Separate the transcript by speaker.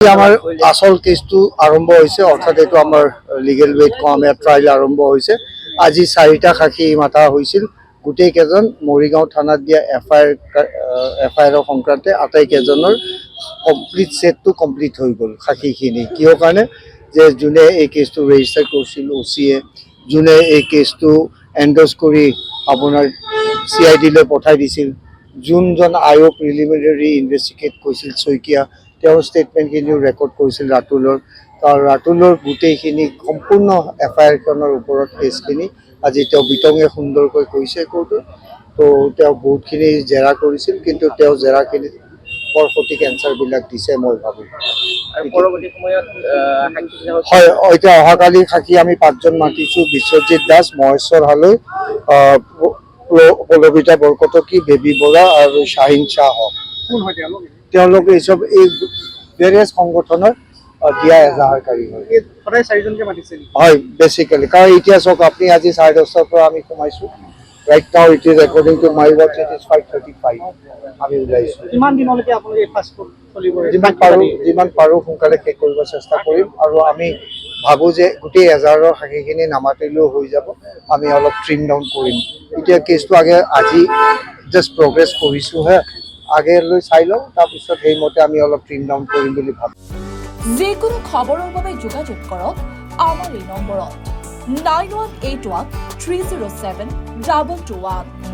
Speaker 1: আমাৰ আসল কেছটো আৰম্ভ হৈছে, অৰ্থাৎ এইটো আমাৰ লিগেল ৱেইট কমে ট্ৰায়েল আৰম্ভ হৈছে। আজি 4টা সাক্ষী মাতা হৈছিল। গোটেই কেইজন মৰিগাঁও থানাত দিয়া এফআইআৰৰ সংক্ৰান্তে আটাইকেইজনৰ কমপ্লিট ছেটটো কমপ্লিট হৈ গ'ল সাক্ষীখিনি। কিহৰ কাৰণে যে যোনে এই কেছটো ৰেজিষ্টাৰ কৰিছিল OC-এ, যোনে এই কেছটো এণ্ডৰ্ছ কৰি আপোনাৰ CID-লৈ পঠাই দিছিল, যোনজন আয়োগ প্ৰিলিমিনাৰী ইনভেষ্টিগেট কৰিছিল শইকীয়া, তেওঁৰ ষ্টেটমেণ্টখিনিও ৰেকৰ্ড কৰিছিল ৰাতুলৰ গোটেইখিনি সম্পূৰ্ণ এফআইআৰখনৰ ওপৰত কেছখিনি আজি তেওঁ বিতংগে সুন্দৰকৈ কৈছে কোৰ্টত। তো তেওঁ বহুতখিনি জেৰা কৰিছিল, কিন্তু তেওঁ জেৰাখিনিত বৰ সঠিক এনচাৰবিলাক দিছে মই ভাবোঁ।
Speaker 2: পৰৱৰ্তী সময়ত
Speaker 1: হয়, এতিয়া অহাকালি সাক্ষী আমি 5জন মাতিছোঁ। বিশ্বজিৎ দাস, মহেশ্বৰ হালৈ, পল্লৱিতা বৰকটকী, বেবী বৰা আৰু শ্বাহিন শ্বাহ হক। তেওঁলোকে এই ভেৰিয়াছ সংগঠনৰ দিয়া এজাহাৰকাৰী হয়।
Speaker 2: সদায় 4জনকে মাতিছে নেকি?
Speaker 1: হয়, বেচিকেলি কাৰণ এতিয়া চাওক, আপুনি আজি 10:30ৰ পৰা আমি সোমাইছোঁ। Right now it is according to my watch it is 5:35 আমি ওলাইছোঁ।
Speaker 2: কিমান দিনলৈকে আপোনালোকে এই ফাষ্ট ফুড চলিব?
Speaker 1: যিমান পাৰোঁ সোনকালে শেষ কৰিব চেষ্টা কৰিম। আৰু আমি ভাবোঁ যে গোটেই এজাহাৰৰ সাক্ষীখিনি নামাতিলেও হৈ যাব, আমি অলপ ট্ৰিম ডাউন কৰিম। এতিয়া কেছটো আজি জাষ্ট প্ৰগ্ৰেছ কৰিছোঁহে, আগেলৈ চাই লওঁ, তাৰপিছত সেইমতে আমি অলপ ট্ৰিম ডাউন কৰিম বুলি ভাবোঁ।
Speaker 3: যিকোনো খবৰৰ বাবে যোগাযোগ কৰক আমাৰ এই নম্বৰত 9181 307 2221।